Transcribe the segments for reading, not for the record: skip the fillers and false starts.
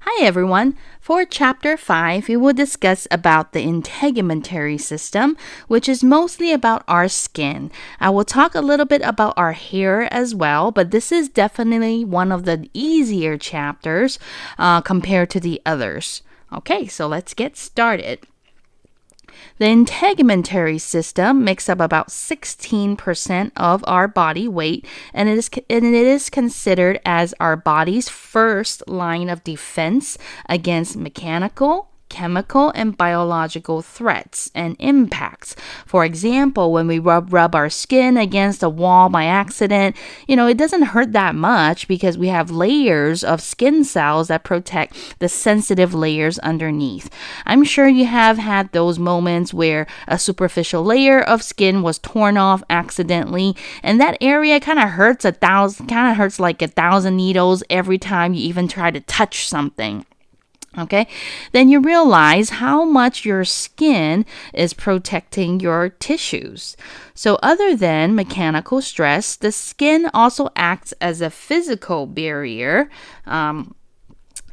Hi everyone. For chapter 5, we will discuss about the integumentary system, which is mostly about our skin. I will talk a little bit about our hair as well, but this is definitely one of the easier chapters compared to the others. Okay, so let's get started. The integumentary system makes up about 16% of our body weight, and it is considered as our body's first line of defense against mechanical, chemical, and biological threats and impacts. For example, when we rub our skin against a wall by accident, it doesn't hurt that much because we have layers of skin cells that protect the sensitive layers underneath. I'm sure you have had those moments where a superficial layer of skin was torn off accidentally, and that area kind of hurts like 1,000 needles every time you even try to touch something. Okay, then you realize how much your skin is protecting your tissues. So, other than mechanical stress, the skin also acts as a physical barrier.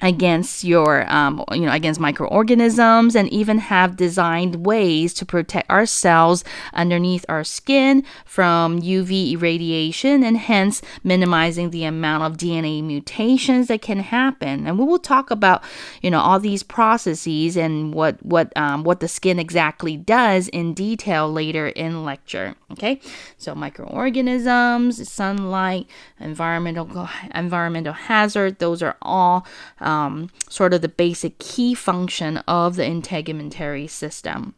Against against microorganisms, and even have designed ways to protect our cells underneath our skin from UV irradiation, and hence minimizing the amount of DNA mutations that can happen. And we will talk about all these processes and what the skin exactly does in detail later in lecture. Okay, so microorganisms, sunlight, environmental hazard, those are all sort of the basic key function of the integumentary system.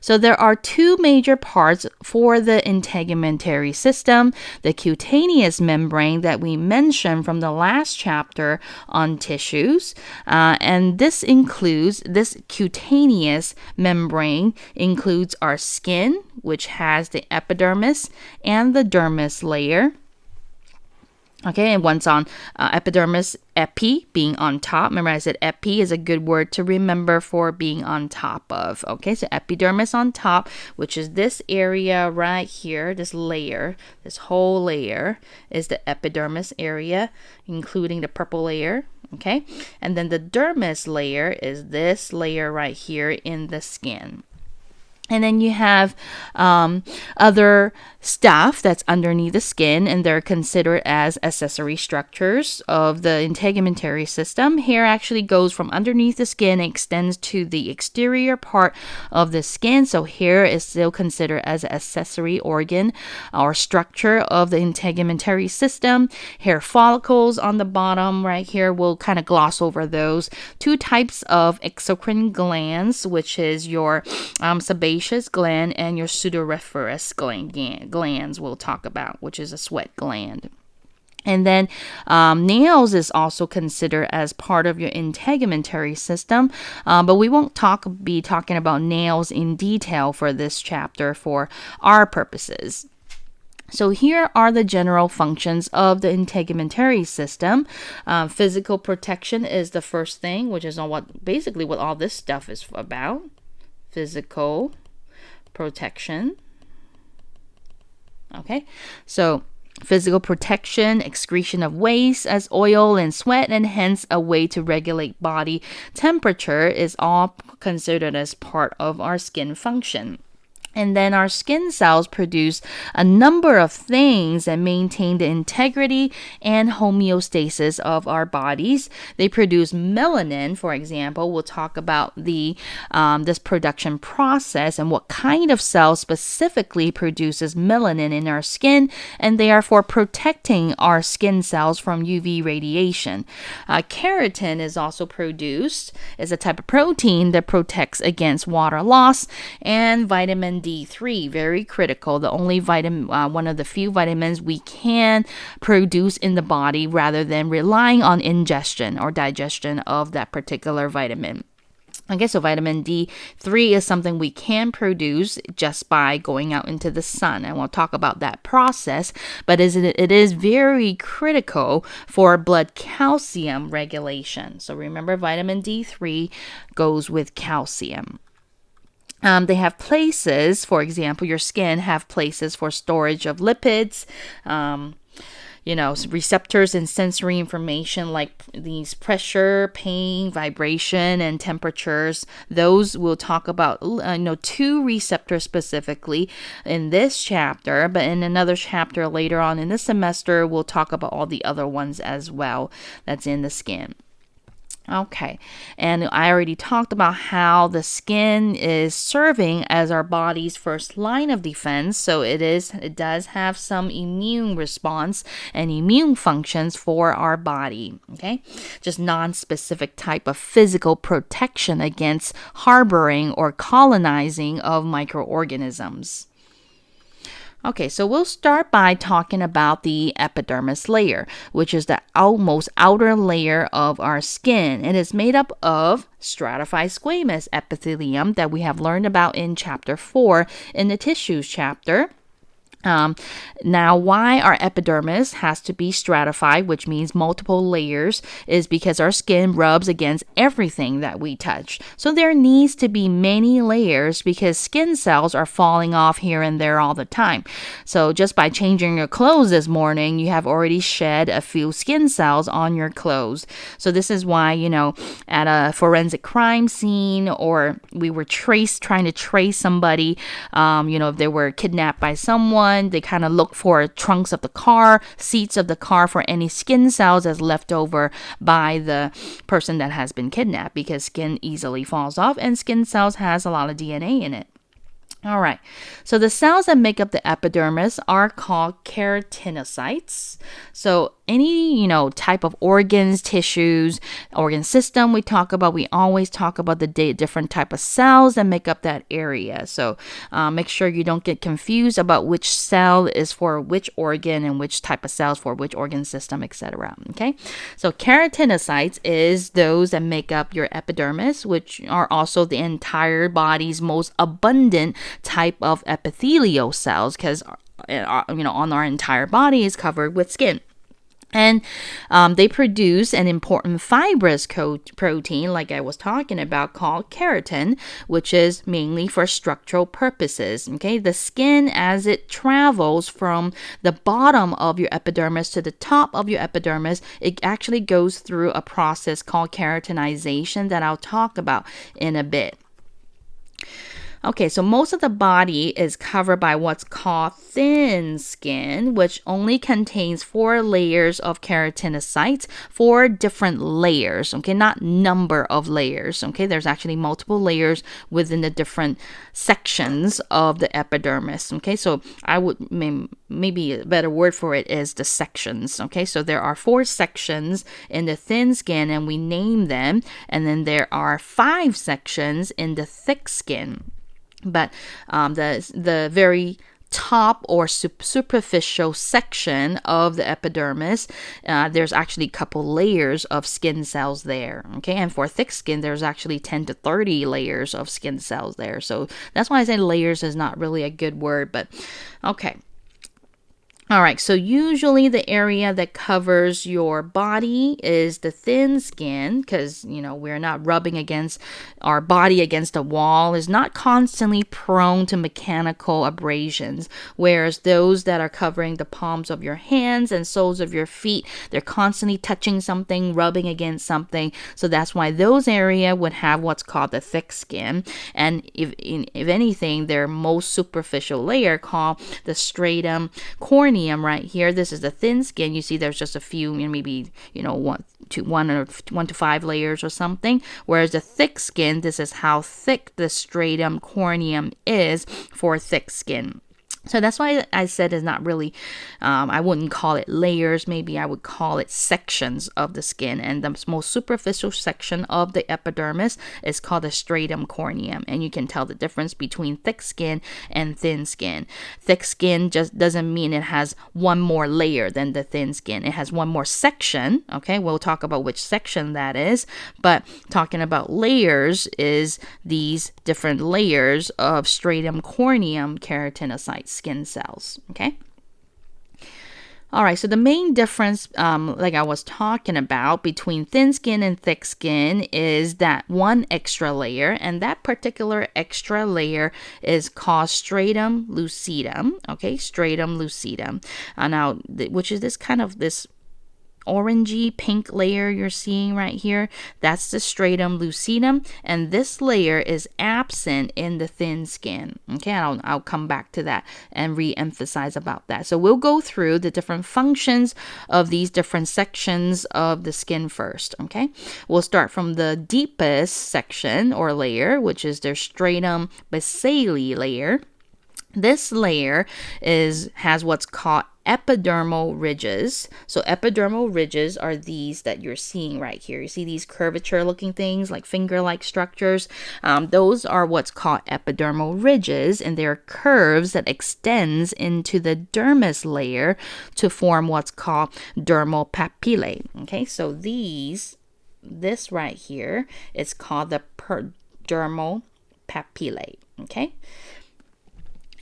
So there are two major parts for the integumentary system: the cutaneous membrane that we mentioned from the last chapter on tissues, and this cutaneous membrane includes our skin, which has the epidermis and the dermis layer. Okay, and once on epidermis, epi being on top. Remember, I said epi is a good word to remember for being on top of. Okay, so epidermis on top, which is this area right here, this layer, this whole layer is the epidermis area, including the purple layer. Okay, and then the dermis layer is this layer right here in the skin. And then you have other stuff that's underneath the skin, and they're considered as accessory structures of the integumentary system. Hair actually goes from underneath the skin and extends to the exterior part of the skin. So hair is still considered as an accessory organ or structure of the integumentary system. Hair follicles on the bottom right here, we'll kind of gloss over those. Two types of exocrine glands, which is your sebaceous gland and your pseudoreferous glands we'll talk about, which is a sweat gland. And then nails is also considered as part of your integumentary system, but we won't be talking about nails in detail for this chapter for our purposes. So here are the general functions of the integumentary system. Physical protection is the first thing, which is basically what all this stuff is about. Physical protection. Okay, so physical protection, excretion of waste as oil and sweat, and hence a way to regulate body temperature is all considered as part of our skin function. And then our skin cells produce a number of things that maintain the integrity and homeostasis of our bodies. They produce melanin, for example. We'll talk about this production process and what kind of cell specifically produces melanin in our skin, and they are for protecting our skin cells from UV radiation. Keratin is also produced as a type of protein that protects against water loss, and vitamin D3, very critical, the only one of the few vitamins we can produce in the body rather than relying on ingestion or digestion of that particular vitamin. Okay, so vitamin D3 is something we can produce just by going out into the sun, and we'll talk about that process, but it is very critical for blood calcium regulation. So remember, vitamin D3 goes with calcium. They have places, for example, your skin have places for storage of lipids. receptors and sensory information like these pressure, pain, vibration, and temperatures. Those we'll talk about, 2 receptors specifically in this chapter, but in another chapter later on in the semester, we'll talk about all the other ones as well that's in the skin. Okay, and I already talked about how the skin is serving as our body's first line of defense. So it does have some immune response and immune functions for our body. Okay, just non-specific type of physical protection against harboring or colonizing of microorganisms. Okay, so we'll start by talking about the epidermis layer, which is the most outer layer of our skin. It is made up of stratified squamous epithelium that we have learned about in chapter 4 in the tissues chapter. Now, why our epidermis has to be stratified, which means multiple layers, is because our skin rubs against everything that we touch. So there needs to be many layers because skin cells are falling off here and there all the time. So just by changing your clothes this morning, you have already shed a few skin cells on your clothes. So this is why, at a forensic crime scene, or we were trying to trace somebody, if they were kidnapped by someone, they kind of look for trunks of the car, seats of the car for any skin cells that's left over by the person that has been kidnapped, because skin easily falls off and skin cells has a lot of DNA in it. All right, so the cells that make up the epidermis are called keratinocytes. So any, type of organs, tissues, organ system we always talk about the different type of cells that make up that area. So make sure you don't get confused about which cell is for which organ and which type of cells for which organ system, etc. Okay, so keratinocytes is those that make up your epidermis, which are also the entire body's most abundant type of epithelial cells, because on our entire body is covered with skin. And they produce an important fibrous protein, like I was talking about, called keratin, which is mainly for structural purposes. Okay, the skin, as it travels from the bottom of your epidermis to the top of your epidermis, it actually goes through a process called keratinization that I'll talk about in a bit. Okay, so most of the body is covered by what's called thin skin, which only contains 4 layers of keratinocytes, 4 different layers, okay, not number of layers, okay? There's actually multiple layers within the different sections of the epidermis, okay? So I would, maybe a better word for it is the sections, okay? So there are 4 sections in the thin skin, and we name them, and then there are 5 sections in the thick skin. But the very top or superficial section of the epidermis, there's actually a couple layers of skin cells there. Okay, and for thick skin, there's actually 10 to 30 layers of skin cells there. So that's why I say layers is not really a good word, but okay. All right, so usually the area that covers your body is the thin skin, because, we're not rubbing against our body against a wall, is not constantly prone to mechanical abrasions, whereas those that are covering the palms of your hands and soles of your feet, they're constantly touching something, rubbing against something. So that's why those areas would have what's called the thick skin. And if anything, their most superficial layer called the stratum corneum right here. This is the thin skin. You see there's just a few, maybe, 1 to 5 layers or something. Whereas the thick skin, this is how thick the stratum corneum is for thick skin. So that's why I said it's not really, I wouldn't call it layers. Maybe I would call it sections of the skin. And the most superficial section of the epidermis is called the stratum corneum. And you can tell the difference between thick skin and thin skin. Thick skin just doesn't mean it has one more layer than the thin skin. It has one more section. Okay, we'll talk about which section that is. But talking about layers is these different layers of stratum corneum keratinocytes, skin cells. Okay. All right, so the main difference, like I was talking about, between thin skin and thick skin is that one extra layer, and that particular extra layer is called stratum lucidum. Okay, stratum lucidum. Which is this kind of this orangey pink layer you're seeing right here. That's the stratum lucidum, and this layer is absent in the thin skin. Okay, I'll come back to that and re-emphasize about that. So we'll go through the different functions of these different sections of the skin first. Okay, we'll start from the deepest section or layer, which is the stratum basale layer. This layer has what's called epidermal ridges. So epidermal ridges are these that you're seeing right here. You see these curvature looking things like finger-like structures. Those are what's called epidermal ridges, and they're curves that extends into the dermis layer to form what's called dermal papillae. Okay, so this right here is called the dermal papillae. Okay,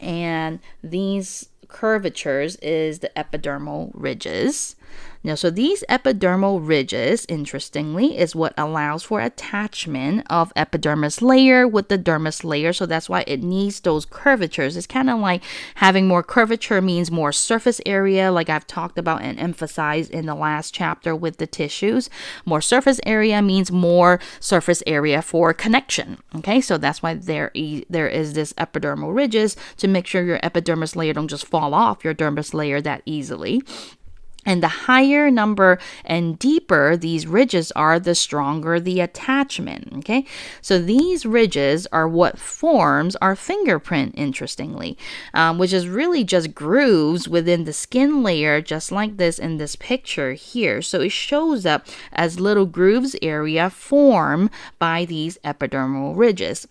and these curvatures is the epidermal ridges. Now, so these epidermal ridges, interestingly, is what allows for attachment of epidermis layer with the dermis layer. So that's why it needs those curvatures. It's kind of like having more curvature means more surface area, like I've talked about and emphasized in the last chapter with the tissues. More surface area means more surface area for connection. Okay, so that's why there is this epidermal ridges to make sure your epidermis layer don't just fall off your dermis layer that easily. And the higher number and deeper these ridges are, the stronger the attachment, okay? So these ridges are what forms our fingerprint, interestingly, which is really just grooves within the skin layer, just like this in this picture here. So it shows up as little grooves area formed by these epidermal ridges.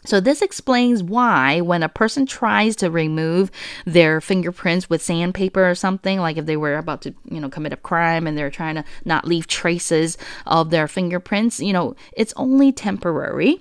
So this explains why when a person tries to remove their fingerprints with sandpaper or something, like if they were about to, commit a crime and they're trying to not leave traces of their fingerprints, it's only temporary.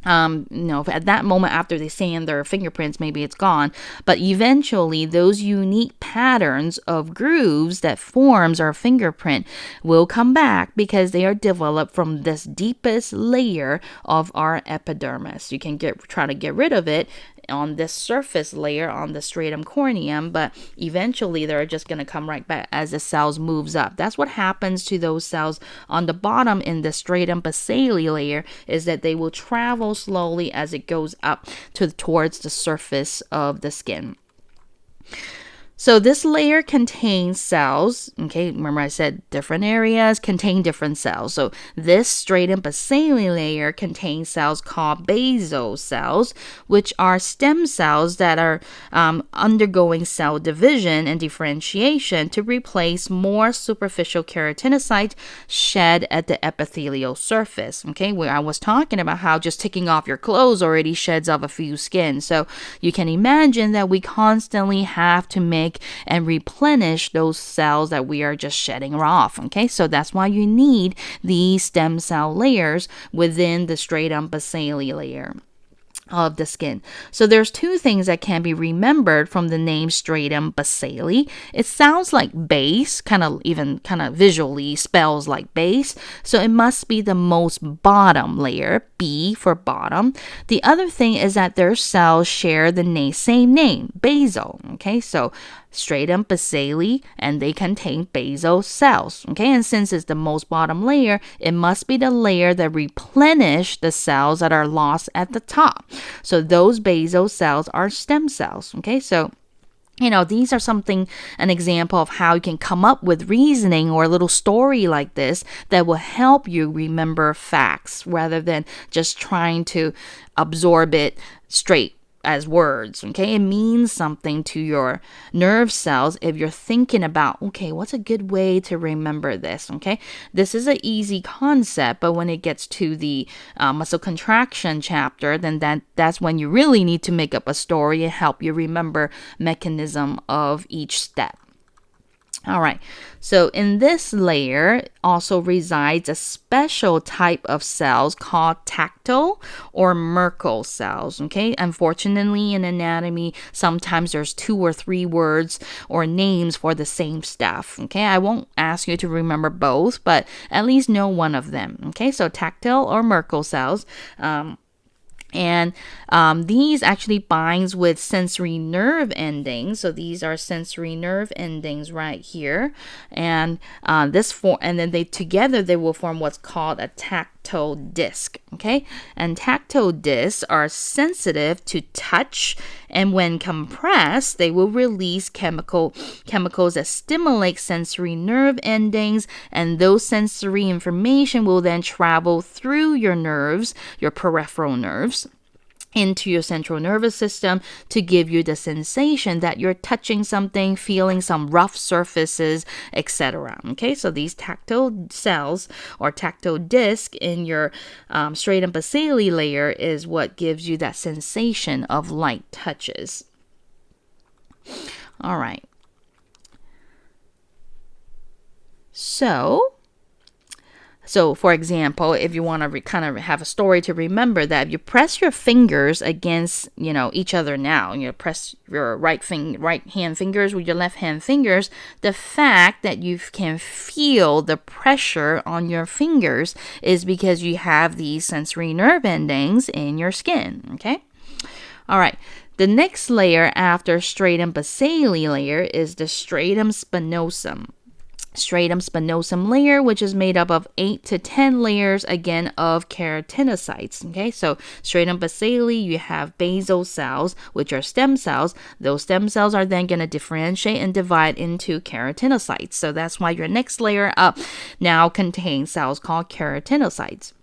At that moment after they sand their fingerprints, maybe it's gone. But eventually, those unique patterns of grooves that forms our fingerprint will come back because they are developed from this deepest layer of our epidermis. You can try to get rid of it on this surface layer on the stratum corneum, but eventually they're just going to come right back as the cells moves up. That's what happens to those cells on the bottom in the stratum basale layer, is that they will travel slowly as it goes up towards the surface of the skin. So this layer contains cells, okay, remember I said different areas contain different cells. So this stratum basale layer contains cells called basal cells, which are stem cells that are undergoing cell division and differentiation to replace more superficial keratinocytes shed at the epithelial surface, okay, where I was talking about how just taking off your clothes already sheds off a few skin. So you can imagine that we constantly have to make and replenish those cells that we are just shedding off. Okay, so that's why you need these stem cell layers within the stratum basale layer of the skin. So there's two things that can be remembered from the name stratum basale. It sounds like base, kind of visually spells like base. So it must be the most bottom layer, B for bottom. The other thing is that their cells share the same name, basal. Okay, so stratum basale, and they contain basal cells. Okay, and since it's the most bottom layer, it must be the layer that replenish the cells that are lost at the top. So those basal cells are stem cells. Okay, so these are an example of how you can come up with reasoning or a little story like this that will help you remember facts rather than just trying to absorb it straight as words. Okay, it means something to your nerve cells if you're thinking about, okay, what's a good way to remember this? Okay, this is an easy concept, but when it gets to the muscle contraction chapter, then that's when you really need to make up a story and help you remember mechanism of each step. All right, so in this layer also resides a special type of cells called tactile or Merkel cells. Okay, unfortunately, in anatomy, sometimes there's 2 or 3 words or names for the same stuff. Okay, I won't ask you to remember both, but at least know one of them. Okay, so tactile or Merkel cells. And these actually binds with sensory nerve endings. So these are sensory nerve endings right here, and and then they will form what's called a tactile disc. Okay, and tactile discs are sensitive to touch, and when compressed, they will release chemicals that stimulate sensory nerve endings, and those sensory information will then travel through your nerves, your peripheral nerves, into your central nervous system to give you the sensation that you're touching something, feeling some rough surfaces, etc. Okay, so these tactile cells or tactile disc in your stratum basale layer is what gives you that sensation of light touches. All right. So, for example, if you want to kind of have a story to remember that, if you press your fingers against, each other now, press your right hand fingers with your left hand fingers, the fact that you can feel the pressure on your fingers is because you have these sensory nerve endings in your skin, okay? All right. The next layer after stratum basale layer is the stratum spinosum. Stratum spinosum layer, which is made up of 8 to 10 layers, again, of keratinocytes. Okay, so stratum basale, you have basal cells, which are stem cells. Those stem cells are then going to differentiate and divide into keratinocytes. So that's why your next layer up now contains cells called keratinocytes.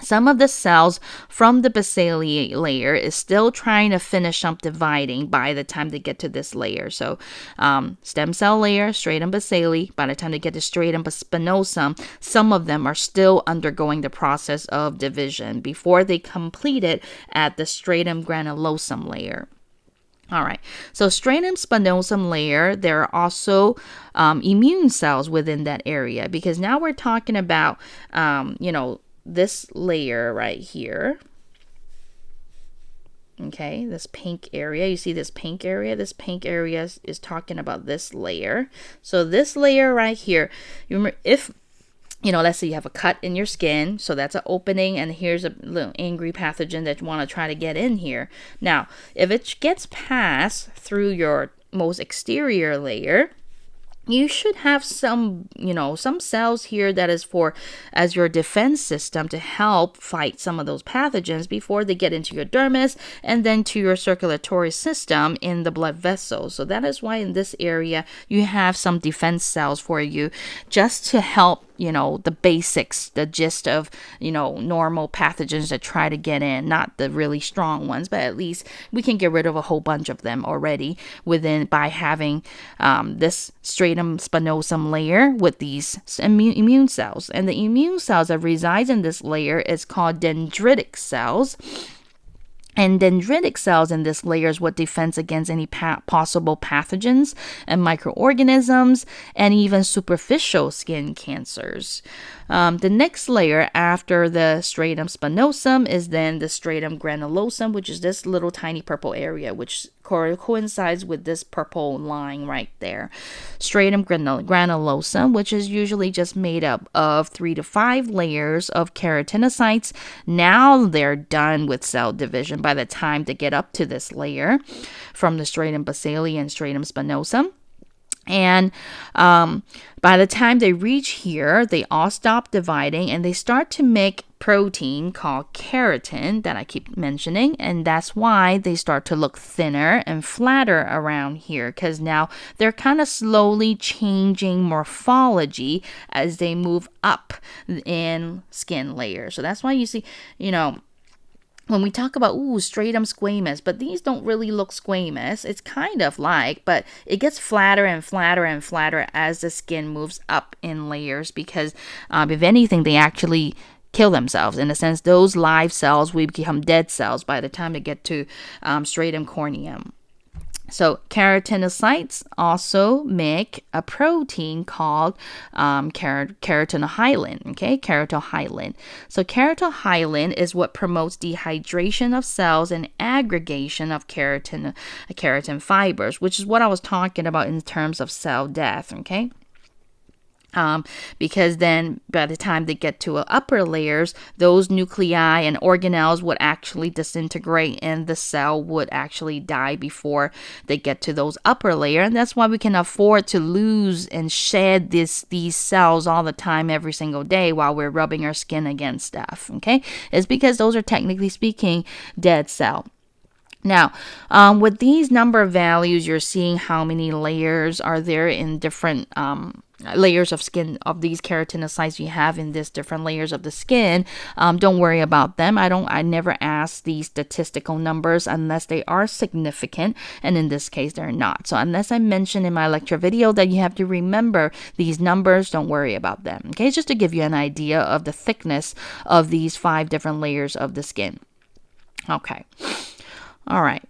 Some of the cells from the basale layer is still trying to finish up dividing by the time they get to this layer. So stem cell layer, stratum basale, by the time they get to stratum spinosum, some of them are still undergoing the process of division before they complete it at the stratum granulosum layer. All right, so stratum spinosum layer, there are also immune cells within that area, because now we're talking about, this layer right here. Okay, this pink area, you see this pink area? This pink area is talking about this layer. So this layer right here, you remember, if let's say you have a cut in your skin, so that's an opening, and here's a little angry pathogen that you want to try to get in here. Now, if it gets passed through your most exterior layer, you should have some cells here that is as your defense system to help fight some of those pathogens before they get into your dermis and then to your circulatory system in the blood vessels. So that is why in this area you have some defense cells for you, just to help the basics, the gist of normal pathogens that try to get in, not the really strong ones, but at least we can get rid of a whole bunch of them already by having this stratum spinosum layer with these immune cells. And the immune cells that reside in this layer is called dendritic cells. And dendritic cells in this layer is what defends against any possible pathogens and microorganisms and even superficial skin cancers. The next layer after the stratum spinosum is then the stratum granulosum, which is this little tiny purple area, which coincides with this purple line right there. Stratum granulosum, which is usually just made up of 3 to 5 layers of keratinocytes. Now they're done with cell division by the time they get up to this layer from the stratum basale and stratum spinosum. And by the time they reach here, they all stop dividing and they start to make protein called keratin that I keep mentioning. And that's why they start to look thinner and flatter around here, because now they're kind of slowly changing morphology as they move up in skin layers. So that's why you see, when we talk about, stratum squamous, but these don't really look squamous. It's kind of but it gets flatter and flatter and flatter as the skin moves up in layers, because if anything, they actually kill themselves. In a sense, those live cells will become dead cells by the time they get to stratum corneum. So keratinocytes also make a protein called keratinohyaline, okay, keratohyaline. So keratohyaline is what promotes dehydration of cells and aggregation of keratin fibers, which is what I was talking about in terms of cell death, okay? Because then by the time they get to upper layers, those nuclei and organelles would actually disintegrate and the cell would actually die before they get to those upper layer. And that's why we can afford to lose and shed these cells all the time, every single day, while we're rubbing our skin against stuff. Okay, it's because those are, technically speaking, dead cell. Now, with these number values, you're seeing how many layers are there in different layers of skin of these keratinocytes you have in these different layers of the skin. Don't worry about them. I never ask these statistical numbers unless they are significant, and in this case they're not. So unless I mention in my lecture video that you have to remember these numbers, don't worry about them. Okay, just to give you an idea of the thickness of these 5 different layers of the skin. Okay. All right.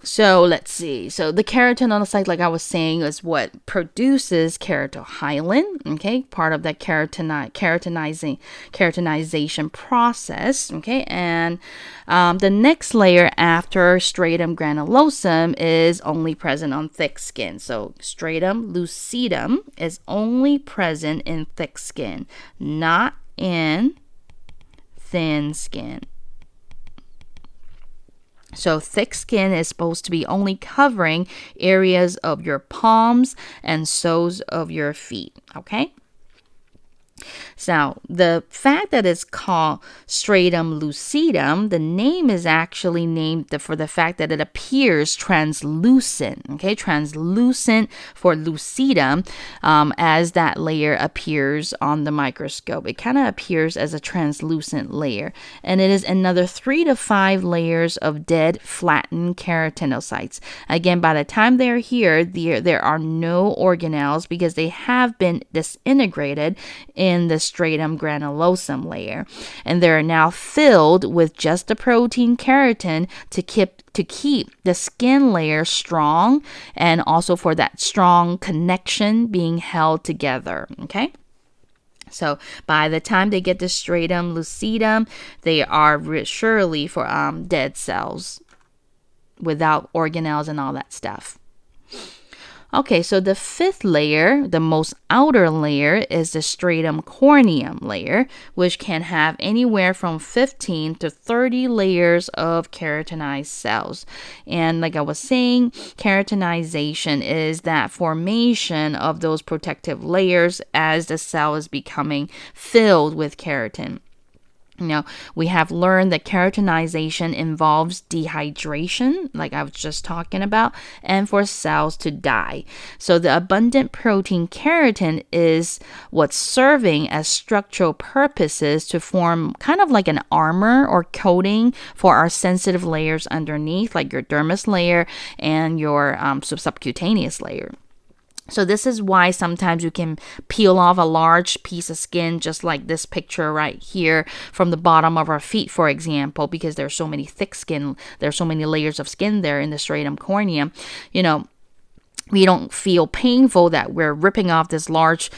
So let's see. So the keratinocyte, like I was saying, is what produces keratohyaline. Okay, part of that keratinization process. Okay, and the next layer after stratum granulosum is only present on thick skin. So stratum lucidum is only present in thick skin, not in thin skin. So thick skin is supposed to be only covering areas of your palms and soles of your feet, okay? So the fact that it's called stratum lucidum, the name is actually named for the fact that it appears translucent, okay? Translucent for lucidum, as that layer appears on the microscope. It kind of appears as a translucent layer. And it is another 3 to 5 layers of dead, flattened keratinocytes. Again, by the time they're here, there are no organelles because they have been disintegrated in the stratum granulosum layer, and they're now filled with just the protein keratin to keep the skin layer strong, and also for that strong connection being held together. Okay, so by the time they get to stratum lucidum, they are surely for dead cells without organelles and all that stuff. Okay, so the 5th layer, the most outer layer, is the stratum corneum layer, which can have anywhere from 15 to 30 layers of keratinized cells. And like I was saying, keratinization is that formation of those protective layers as the cell is becoming filled with keratin. Now, we have learned that keratinization involves dehydration, like I was just talking about, and for cells to die. So the abundant protein keratin is what's serving as structural purposes to form kind of like an armor or coating for our sensitive layers underneath, like your dermis layer and your subcutaneous layer. So this is why sometimes you can peel off a large piece of skin, just like this picture right here, from the bottom of our feet, for example, because there's so many thick skin, there's so many layers of skin there in the stratum corneum. You know, we don't feel painful that we're ripping off this large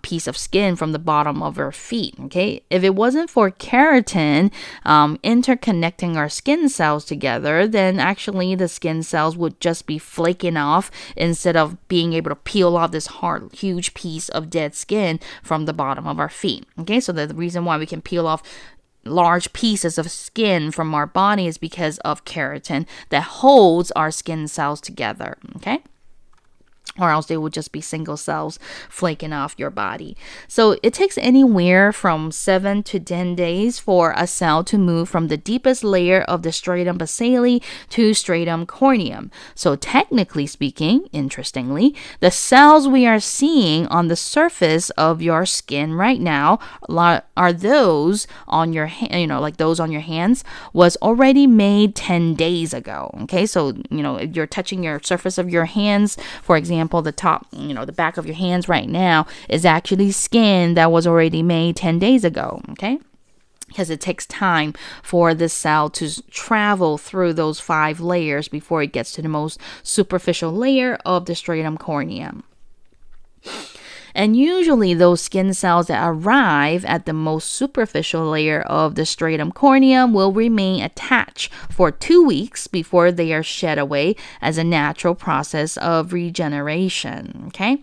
piece of skin from the bottom of our feet, okay? If it wasn't for keratin interconnecting our skin cells together, then actually the skin cells would just be flaking off instead of being able to peel off this huge piece of dead skin from the bottom of our feet, okay? So the reason why we can peel off large pieces of skin from our body is because of keratin that holds our skin cells together, okay? Or else they would just be single cells flaking off your body. So it takes anywhere from 7 to 10 days for a cell to move from the deepest layer of the stratum basale to stratum corneum. So technically speaking, interestingly, the cells we are seeing on the surface of your skin right now are those on your like those on your hands was already made 10 days ago. Okay, so if you're touching your surface of your hands, for example, the top, the back of your hands right now is actually skin that was already made 10 days ago, okay? because it takes time for the cell to travel through those 5 layers before it gets to the most superficial layer of the stratum corneum. And usually those skin cells that arrive at the most superficial layer of the stratum corneum will remain attached for 2 weeks before they are shed away as a natural process of regeneration. Okay,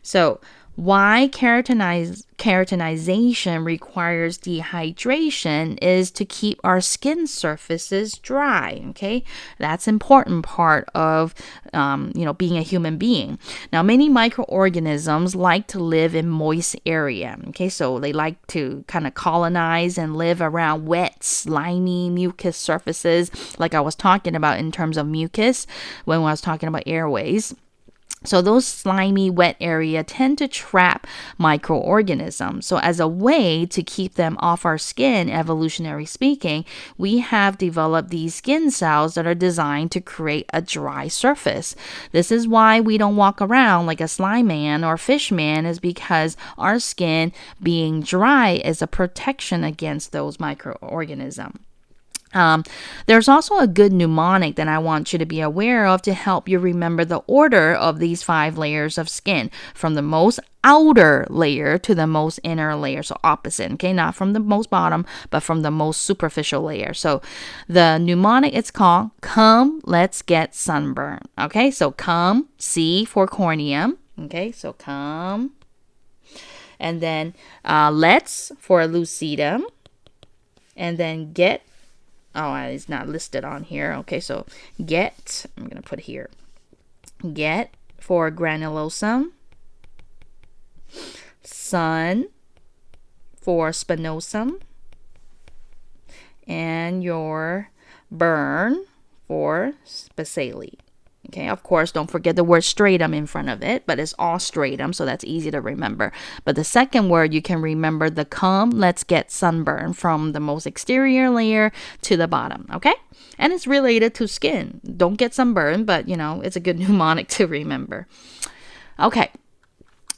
so why keratinization requires dehydration is to keep our skin surfaces dry. Okay, that's important part of being a human being. Now, many microorganisms like to live in moist area. Okay, so they like to kind of colonize and live around wet, slimy mucus surfaces, like I was talking about in terms of mucus when I was talking about airways. So those slimy, wet area tend to trap microorganisms. So as a way to keep them off our skin, evolutionary speaking, we have developed these skin cells that are designed to create a dry surface. This is why we don't walk around like a slime man or fish man, is because our skin being dry is a protection against those microorganisms. There's also a good mnemonic that I want you to be aware of to help you remember the order of these 5 layers of skin, from the most outer layer to the most inner layer, so opposite, okay, not from the most bottom, but from the most superficial layer. So the mnemonic, it's called Come, Let's Get Sunburn. Okay, so come, C for corneum, okay, so come, and then let's for lucidum, and then get. Oh, it's not listed on here. Okay, so get, I'm going to put here. Get for granulosum. Sun for spinosum. And your burn for spicale. Okay, of course, don't forget the word stratum in front of it, but it's all stratum, so that's easy to remember. But the second word, you can remember the come, let's get sunburn, from the most exterior layer to the bottom, okay? And it's related to skin. Don't get sunburn, but, it's a good mnemonic to remember. Okay.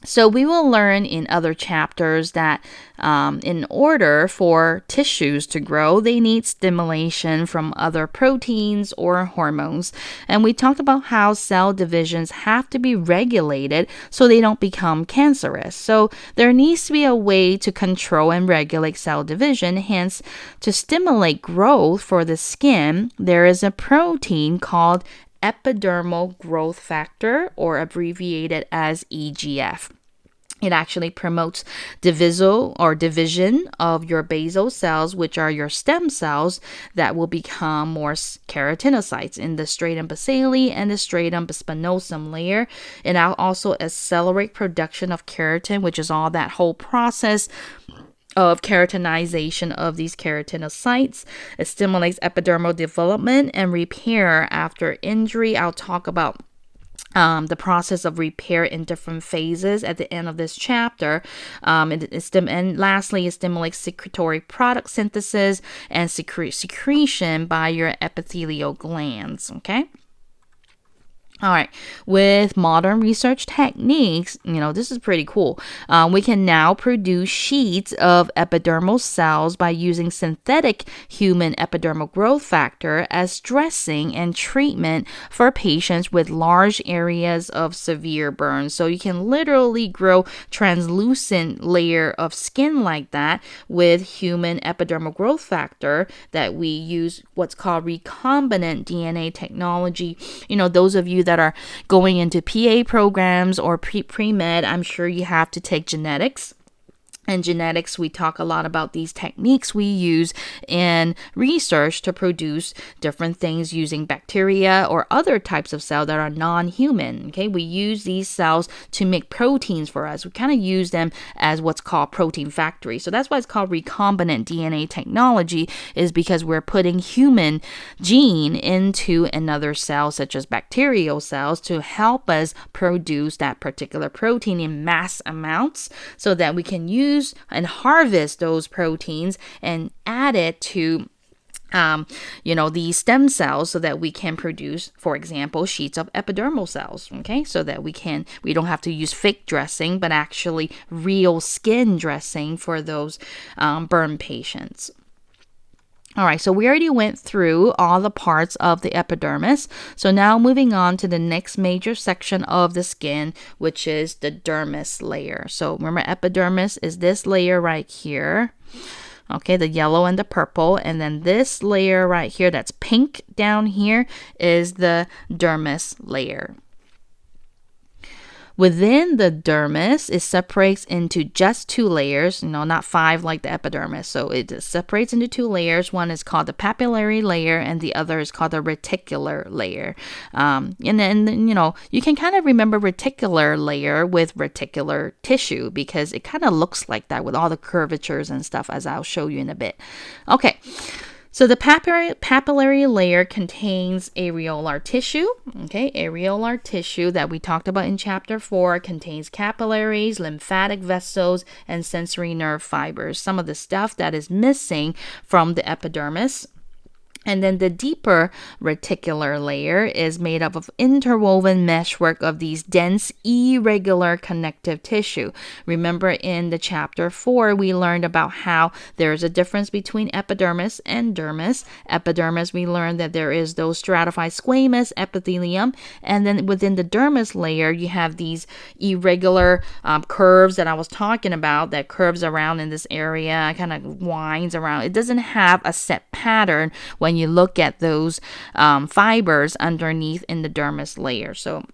So we will learn in other chapters that in order for tissues to grow, they need stimulation from other proteins or hormones. And we talked about how cell divisions have to be regulated so they don't become cancerous. So there needs to be a way to control and regulate cell division. Hence, to stimulate growth for the skin, there is a protein called epidermal growth factor, or abbreviated as EGF. It actually promotes division of your basal cells, which are your stem cells that will become more keratinocytes in the stratum basale and the stratum spinosum layer. And I'll also accelerate production of keratin, which is all that whole process of keratinization of these keratinocytes. It stimulates epidermal development and repair after injury. I'll talk about the process of repair in different phases at the end of this chapter. And lastly, it stimulates secretory product synthesis and secretion by your epithelial glands. Okay. All right, with modern research techniques, this is pretty cool. We can now produce sheets of epidermal cells by using synthetic human epidermal growth factor as dressing and treatment for patients with large areas of severe burns. So you can literally grow translucent layer of skin like that with human epidermal growth factor that we use what's called recombinant DNA technology. Those of you that are going into PA programs or pre-med, I'm sure you have to take genetics. And genetics, we talk a lot about these techniques we use in research to produce different things using bacteria or other types of cells that are non-human. Okay, we use these cells to make proteins for us. We kind of use them as what's called protein factory. So that's why it's called recombinant DNA technology, is because we're putting human gene into another cell, such as bacterial cells, to help us produce that particular protein in mass amounts so that we can use and harvest those proteins and add it to these stem cells so that we can produce, for example, sheets of epidermal cells, okay? So that we don't have to use fake dressing, but actually real skin dressing for those burn patients. All right, so we already went through all the parts of the epidermis. So now moving on to the next major section of the skin, which is the dermis layer. So remember, epidermis is this layer right here. Okay, the yellow and the purple. And then this layer right here that's pink down here is the dermis layer. Within the dermis, it separates into just 2 layers, not 5 like the epidermis. So it separates into 2 layers. One is called the papillary layer, and the other is called the reticular layer. And then, you can kind of remember reticular layer with reticular tissue because it kind of looks like that with all the curvatures and stuff, as I'll show you in a bit. Okay. So the papillary layer contains areolar tissue. Okay, areolar tissue that we talked about in chapter 4 contains capillaries, lymphatic vessels, and sensory nerve fibers. Some of the stuff that is missing from the epidermis. And then the deeper reticular layer is made up of interwoven meshwork of these dense, irregular connective tissue. Remember in the chapter 4, we learned about how there's a difference between epidermis and dermis. Epidermis, we learned that there is those stratified squamous epithelium. And then within the dermis layer, you have these irregular curves that I was talking about, that curves around in this area, kind of winds around. It doesn't have a set pattern when you look at those fibers underneath in the dermis layer. So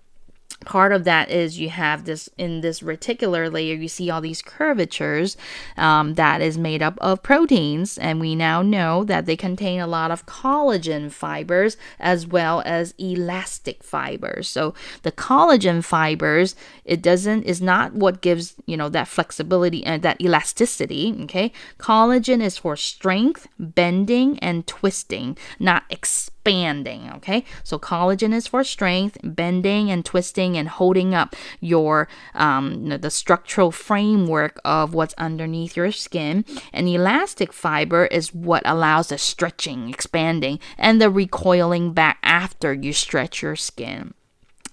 part of that is you have this in this reticular layer, you see all these curvatures that is made up of proteins, and we now know that they contain a lot of collagen fibers as well as elastic fibers. So the collagen fibers, is not what gives that flexibility and that elasticity. Okay, collagen is for strength, bending, and twisting, not expanding. Okay, so collagen is for strength, bending, and twisting, and holding up your the structural framework of what's underneath your skin. And elastic fiber is what allows the stretching, expanding, and the recoiling back after you stretch your skin,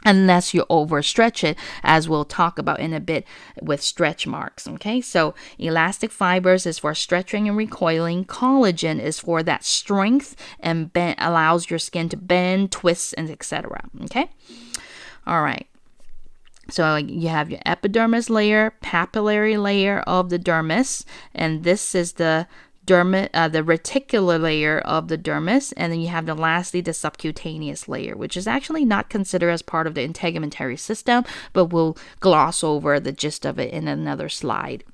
unless you overstretch it, as we'll talk about in a bit with stretch marks. Okay, so elastic fibers is for stretching and recoiling. Collagen is for that strength and allows your skin to bend, twist, and etc. Okay, all right. So you have your epidermis layer, papillary layer of the dermis, and this is the the reticular layer of the dermis, and then you have lastly the subcutaneous layer, which is actually not considered as part of the integumentary system, but we'll gloss over the gist of it in another slide.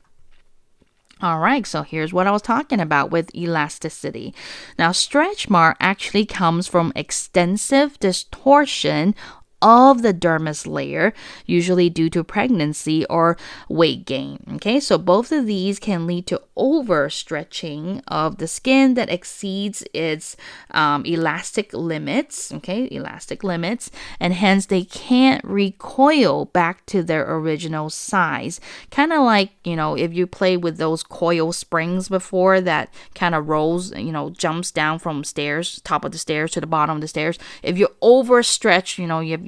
All right, so here's what I was talking about with elasticity. Now, stretch mark actually comes from extensive distortion of the dermis layer, usually due to pregnancy or weight gain. Okay, so both of these can lead to overstretching of the skin that exceeds its elastic limits. Okay, elastic limits, and hence they can't recoil back to their original size. Kind of like, if you play with those coil springs before that kind of rolls, jumps down from stairs, top of the stairs to the bottom of the stairs. If you overstretch,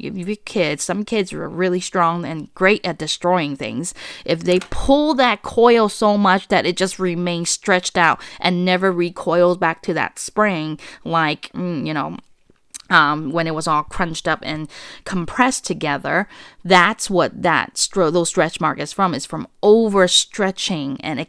your kids, some kids are really strong and great at destroying things. If they pull that coil so much that it just remains stretched out and never recoils back to that spring, like, when it was all crunched up and compressed together, that's what those stretch mark is from. It's from overstretching and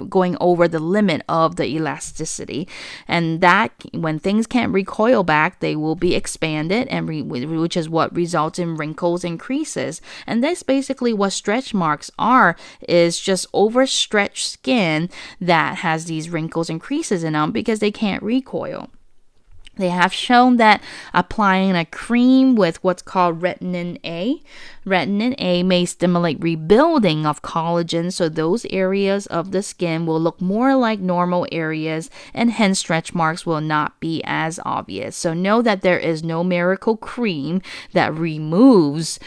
going over the limit of the elasticity, and that when things can't recoil back, they will be expanded, and which is what results in wrinkles and creases. And that's basically what stretch marks are, is just overstretched skin that has these wrinkles and creases in them because they can't recoil. They have shown that applying a cream with what's called retin A may stimulate rebuilding of collagen, so those areas of the skin will look more like normal areas, and hence stretch marks will not be as obvious. So know that there is no miracle cream that removes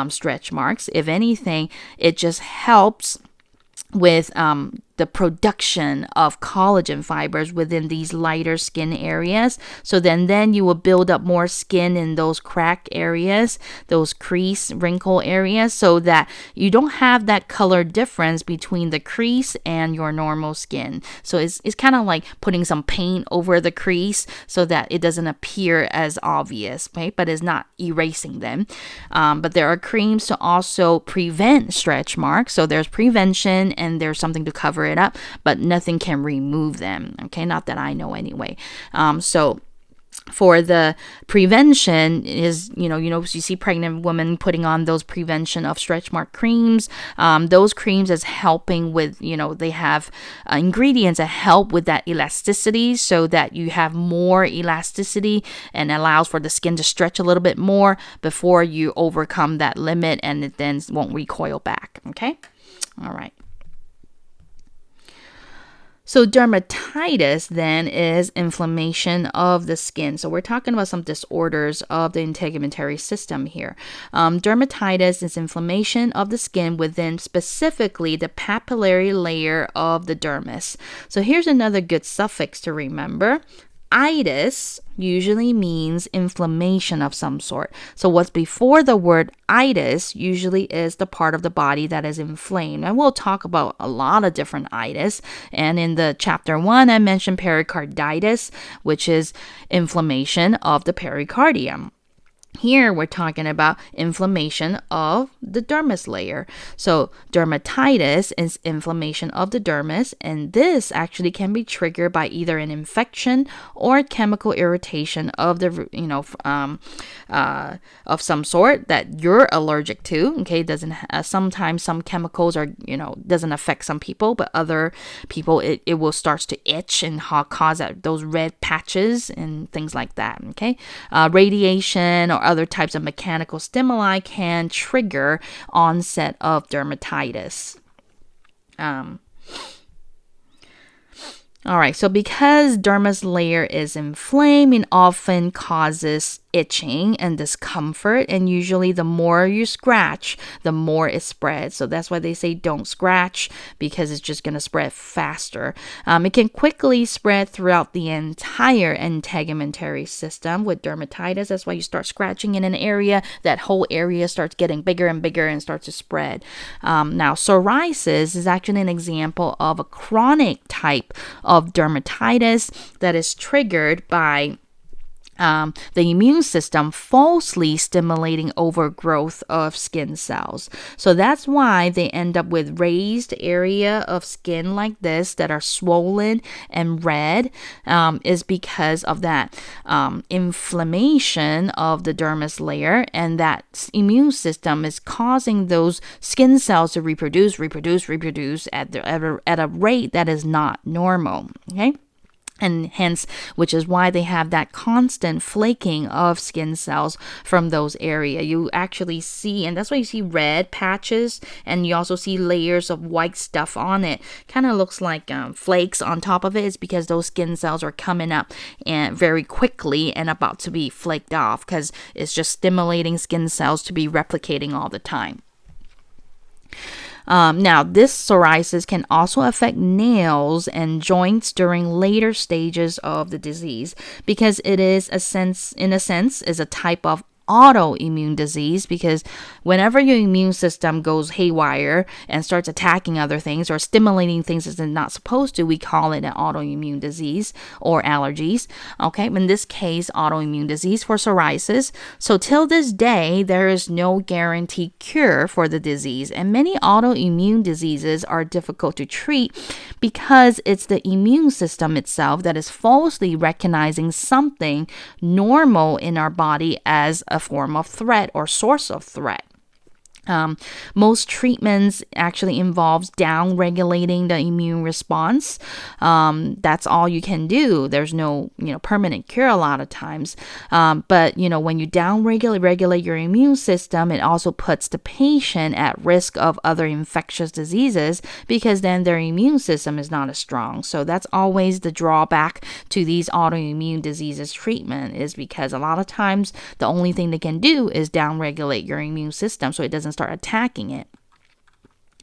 stretch marks. If anything, it just helps with the production of collagen fibers within these lighter skin areas. So then you will build up more skin in those crack areas, those crease, wrinkle areas, so that you don't have that color difference between the crease and your normal skin. So it's kind of like putting some paint over the crease so that it doesn't appear as obvious, right? But it's not erasing them. But there are creams to also prevent stretch marks. So there's prevention and there's something to cover it up, but nothing can remove them. Okay, not that I know anyway. So for the prevention is, you see pregnant women putting on those prevention of stretch mark creams. Those creams is helping with, they have ingredients that help with that elasticity so that you have more elasticity and allows for the skin to stretch a little bit more before you overcome that limit and it then won't recoil back. Okay. All right. So dermatitis then is inflammation of the skin. So we're talking about some disorders of the integumentary system here. Dermatitis is inflammation of the skin within specifically the papillary layer of the dermis. So here's another good suffix to remember. Itis usually means inflammation of some sort. So what's before the word itis usually is the part of the body that is inflamed. And we'll talk about a lot of different itis. And in the chapter 1, I mentioned pericarditis, which is inflammation of the pericardium. Here we're talking about inflammation of the dermis layer. So dermatitis is inflammation of the dermis, and this actually can be triggered by either an infection or chemical irritation of the of some sort that you're allergic to. Okay, doesn't sometimes some chemicals are doesn't affect some people, but other people it will start to itch and cause those red patches and things like that. Okay, radiation or other types of mechanical stimuli can trigger onset of dermatitis. All right, so because dermis layer is inflamed, it often causes itching and discomfort, and usually the more you scratch, the more it spreads. So that's why they say don't scratch, because it's just going to spread faster. It can quickly spread throughout the entire integumentary system with dermatitis. That's why you start scratching in an area, that whole area starts getting bigger and bigger and starts to spread. Now, psoriasis is actually an example of a chronic type of dermatitis that is triggered by the immune system falsely stimulating overgrowth of skin cells. So that's why they end up with raised area of skin like this that are swollen and red, is because of that inflammation of the dermis layer, and that immune system is causing those skin cells to reproduce at a rate that is not normal. Okay. And hence, which is why they have that constant flaking of skin cells from those areas. You actually see, and that's why you see red patches, and you also see layers of white stuff on it. Kind of looks like flakes on top of it. It's because those skin cells are coming up and very quickly and about to be flaked off, because it's just stimulating skin cells to be replicating all the time. Now, this psoriasis can also affect nails and joints during later stages of the disease, because it is in a sense, is a type of autoimmune disease, because whenever your immune system goes haywire and starts attacking other things or stimulating things it's not supposed to, we call it an autoimmune disease or allergies. Okay, in this case, autoimmune disease for psoriasis. So till this day, there is no guaranteed cure for the disease, and many autoimmune diseases are difficult to treat because it's the immune system itself that is falsely recognizing something normal in our body as a form of threat or source of threat. Most treatments actually involves down-regulating the immune response. That's all you can do. There's no, permanent cure a lot of times. But, when you down-regulate your immune system, it also puts the patient at risk of other infectious diseases, because then their immune system is not as strong. So that's always the drawback to these autoimmune diseases treatment, is because a lot of times the only thing they can do is down-regulate your immune system so it doesn't start attacking it.